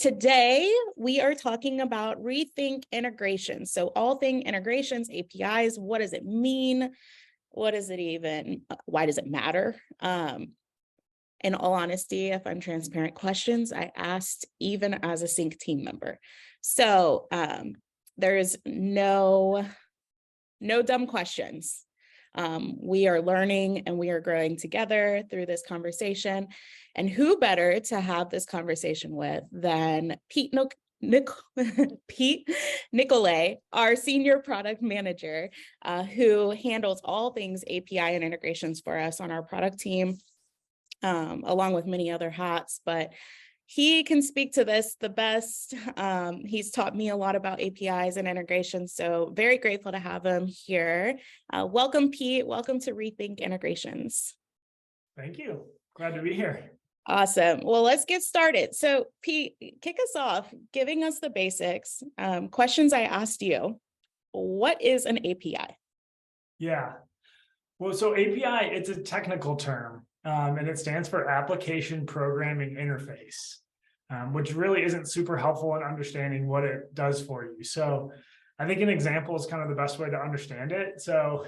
Today, we are talking about Rethink integration. So all thing integrations, APIs, what does it mean? What does it even, why does it matter? In all honesty, if I'm transparent, questions I asked even as a CINC team member. So there's no dumb questions. We are learning and we are growing together through this conversation. And who better to have this conversation with than Pete Nicolay, our senior product manager, who handles all things API and integrations for us on our product team, along with many other hats. But he can speak to this the best. He's taught me a lot about APIs and integrations, so very grateful to have him here. Welcome, Pete. Welcome to Rethink Integrations. Thank you. Glad to be here. Awesome. Well, let's get started. So, Pete, kick us off, giving us the basics. Questions I asked you. What is an API? Yeah. Well, so API, it's a technical term. And it stands for Application Programming Interface, which really isn't super helpful in understanding what it does for you. So I think an example is kind of the best way to understand it. So,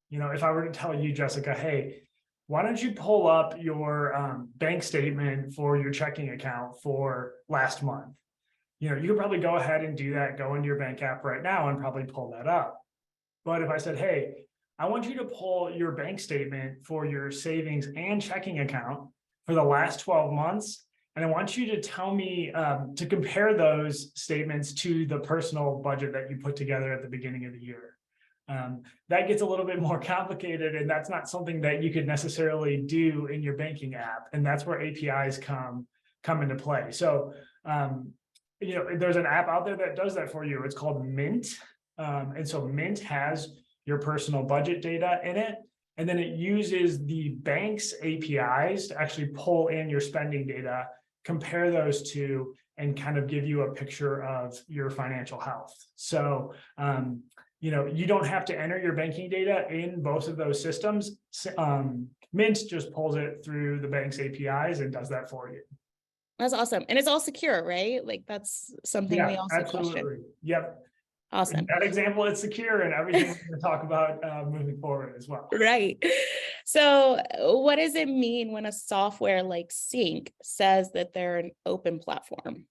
if I were to tell you, Jessica, hey, why don't you pull up your bank statement for your checking account for last month? You could probably go ahead and do that, go into your bank app right now and probably pull that up. But if I said, hey, I want you to pull your bank statement for your savings and checking account for the last 12 months. And I want you to tell me to compare those statements to the personal budget that you put together at the beginning of the year. That gets a little bit more complicated, and that's not something that you could necessarily do in your banking app. And that's where APIs come into play. So, there's an app out there that does that for you. It's called Mint. And so Mint has your personal budget data in it. And then it uses the bank's APIs to actually pull in your spending data, compare those two, and kind of give you a picture of your financial health. So, you don't have to enter your banking data in both of those systems. Mint just pulls it through the bank's APIs and does that for you. That's awesome. And it's all secure, right? Like that's something we also question. Yep. Awesome. In that example, it's secure and everything we're going to talk about moving forward as well. Right. So what does it mean when a software like CINC says that they're an open platform?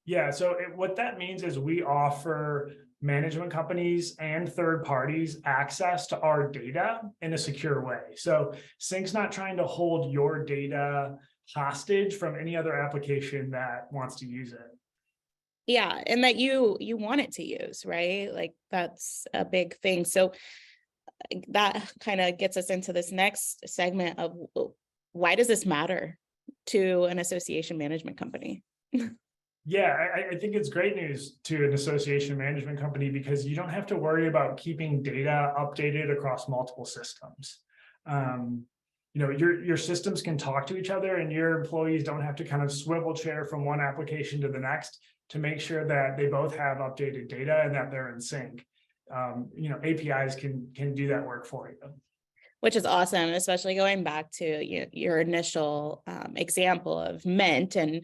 Yeah, so what that means is we offer management companies and third parties access to our data in a secure way. So CINC's not trying to hold your data hostage from any other application that wants to use it. Yeah, and that you want it to use, right? Like that's a big thing. So that kind of gets us into this next segment of why does this matter to an association management company? Yeah, I think it's great news to an association management company because you don't have to worry about keeping data updated across multiple systems. Your systems can talk to each other and your employees don't have to kind of swivel chair from one application to the next to make sure that they both have updated data and that they're in sync. APIs can do that work for you. Which is awesome, especially going back to your initial example of Mint and,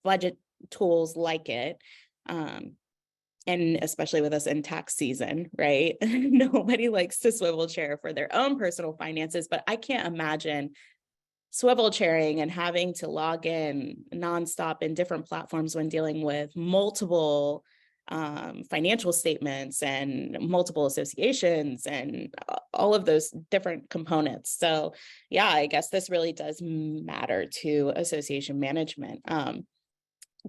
budget tools like it. And especially with us in tax season, right? Nobody likes to swivel chair for their own personal finances, but I can't imagine swivel chairing and having to log in nonstop in different platforms when dealing with multiple financial statements and multiple associations and all of those different components. So yeah, I guess this really does matter to association management.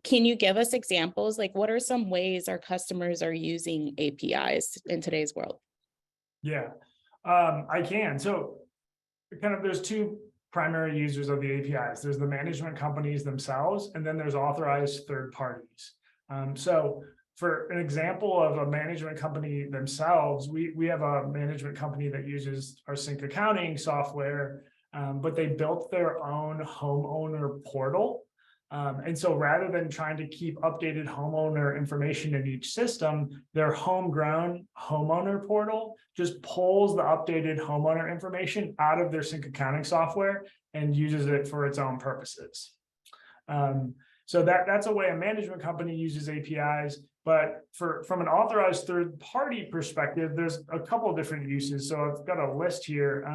Can you give us examples? Like what are some ways our customers are using APIs in today's world? Yeah, I can. So there's two primary users of the APIs. There's the management companies themselves, and then there's authorized third parties. So for an example of a management company themselves, we have a management company that uses our CINC accounting software, but they built their own homeowner portal. And so rather than trying to keep updated homeowner information in each system, their homegrown homeowner portal just pulls the updated homeowner information out of their CINC accounting software and uses it for its own purposes. So that's a way a management company uses APIs. But from an authorized third party perspective, there's a couple of different uses. So I've got a list here.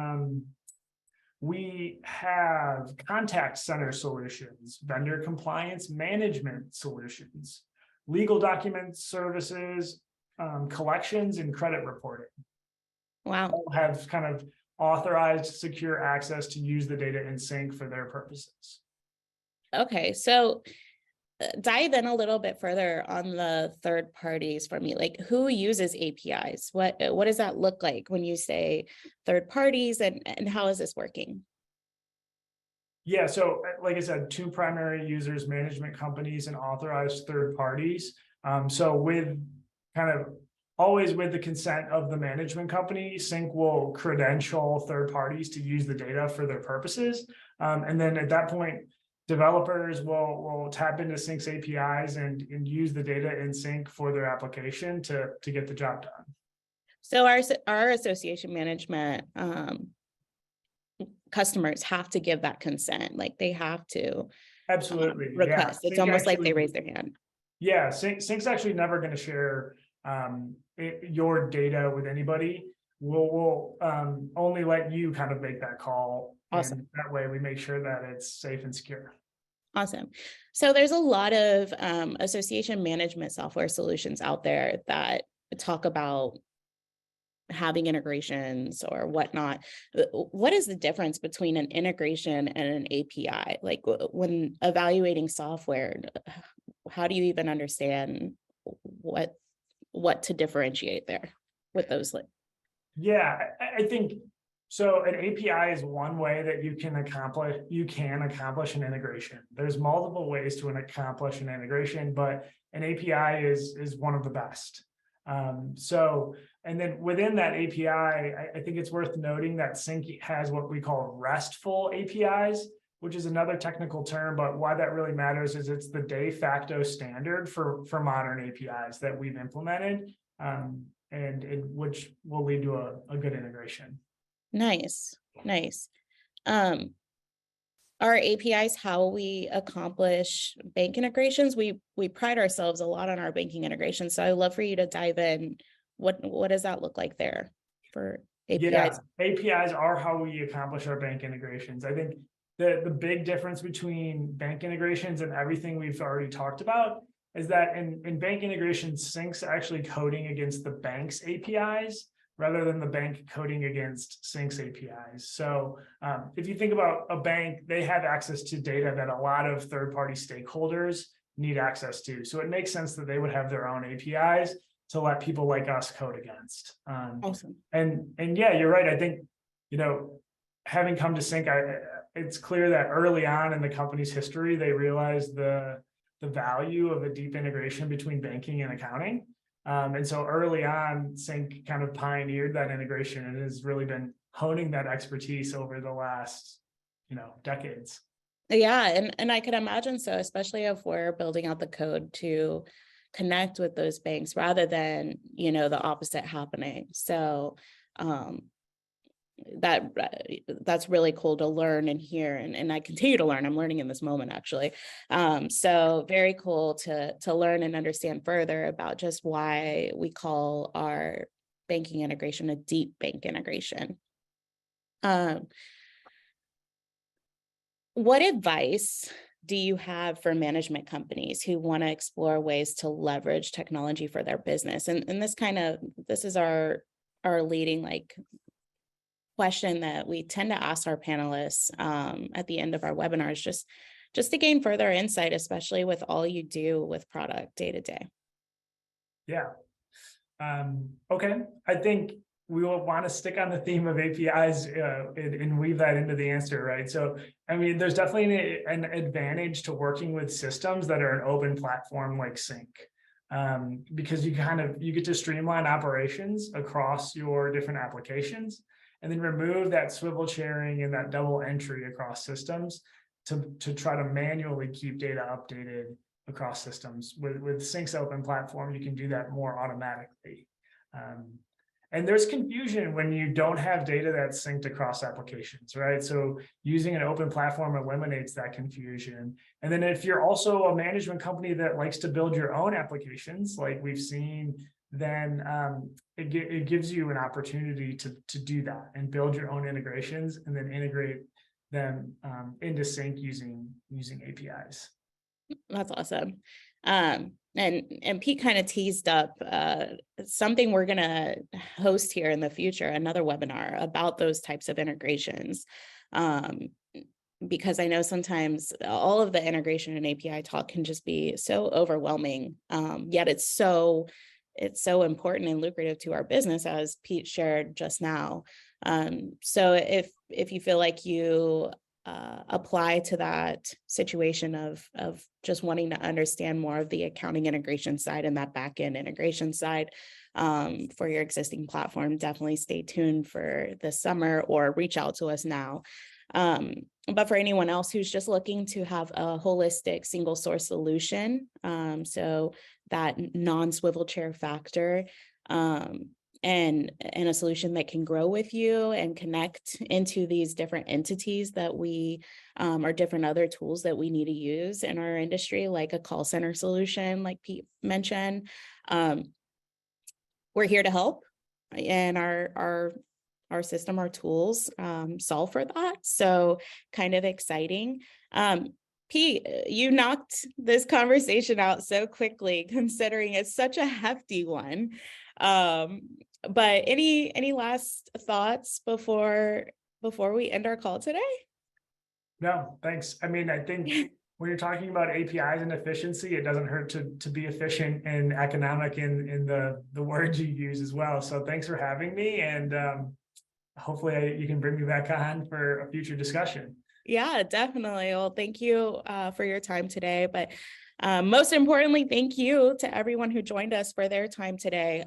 We have contact center solutions, vendor compliance management solutions, legal document services, collections, and credit reporting. Wow. All have kind of authorized secure access to use the data in CINC for their purposes. Okay, so dive in a little bit further on the third parties for me. Like, who uses APIs? What does that look like when you say third parties, and how is this working? Yeah, so like I said, two primary users, management companies and authorized third parties. So with kind of always with the consent of the management company, CINC will credential third parties to use the data for their purposes. And then at that point, developers will tap into CINC's APIs and use the data in CINC for their application to get the job done. So our association management customers have to give that consent. Like, they have to Absolutely, request. yeah. It's almost like they raise their hand. Yeah, CINC's actually never going to share your data with anybody. We'll only let you kind of make that call. Awesome. And that way we make sure that it's safe and secure. Awesome. So there's a lot of association management software solutions out there that talk about having integrations or whatnot. What is the difference between an integration and an API? Like, when evaluating software, how do you even understand what to differentiate there with those? Yeah, I think so. An API is one way that you can accomplish an integration. There's multiple ways to accomplish an integration, but an API is one of the best. And then within that API, I think it's worth noting that CINC has what we call RESTful APIs, which is another technical term, but why that really matters is it's the de facto standard for modern APIs that we've implemented, and which will lead to a good integration. Nice. Our APIs, how we accomplish bank integrations, we pride ourselves a lot on our banking integration. So I'd love for you to dive in. What does that look like there for APIs? Yeah, APIs are how we accomplish our bank integrations. I think the big difference between bank integrations and everything we've already talked about is that in bank integrations, CINC's actually coding against the bank's APIs rather than the bank coding against CINC's APIs. So if you think about a bank, they have access to data that a lot of third-party stakeholders need access to. So it makes sense that they would have their own APIs to let people like us code against. Awesome. And yeah, you're right. I think, having come to CINC, it's clear that early on in the company's history, they realized the value of a deep integration between banking and accounting. And so early on, CINC kind of pioneered that integration and has really been honing that expertise over the last, decades. Yeah, and I could imagine so, especially if we're building out the code to connect with those banks rather than, the opposite happening. So that's really cool to learn and hear, and I continue to learn. I'm learning in this moment, actually. So very cool to learn and understand further about just why we call our banking integration a deep bank integration. What advice do you have for management companies who want to explore ways to leverage technology for their business? And this is our leading question that we tend to ask our panelists at the end of our webinars, just to gain further insight, especially with all you do with product day to day. Yeah. Okay. I think we will want to stick on the theme of APIs and weave that into the answer, right? So, there's definitely an advantage to working with systems that are an open platform like CINC, because you get to streamline operations across your different applications, and then remove that swivel chairing and that double entry across systems to try to manually keep data updated across systems. With CINC's open platform, you can do that more automatically. And there's confusion when you don't have data that's synced across applications, right? So using an open platform eliminates that confusion. And then if you're also a management company that likes to build your own applications, like we've seen, then it gives you an opportunity to do that and build your own integrations and then integrate them into CINC using APIs. That's awesome. And Pete kind of teased up something we're going to host here in the future, another webinar about those types of integrations. Because I know sometimes all of the integration and API talk can just be so overwhelming, yet it's so important and lucrative to our business, as Pete shared just now. So if you feel like you apply to that situation of just wanting to understand more of the accounting integration side and that back end integration side for your existing platform, definitely stay tuned for the summer or reach out to us now. But for anyone else who's just looking to have a holistic single source solution, so that non-swivel chair factor, and a solution that can grow with you and connect into these different entities that we or different other tools that we need to use in our industry, like a call center solution, like Pete mentioned. We're here to help, and our system, our tools solve for that. So kind of exciting. Pete, you knocked this conversation out so quickly, considering it's such a hefty one. But any last thoughts before we end our call today? No, thanks. I mean, I think when you're talking about APIs and efficiency, it doesn't hurt to be efficient and economic in the words you use as well. So thanks for having me, and hopefully you can bring me back on for a future discussion. Yeah, definitely. Well, thank you for your time today. But most importantly, thank you to everyone who joined us for their time today.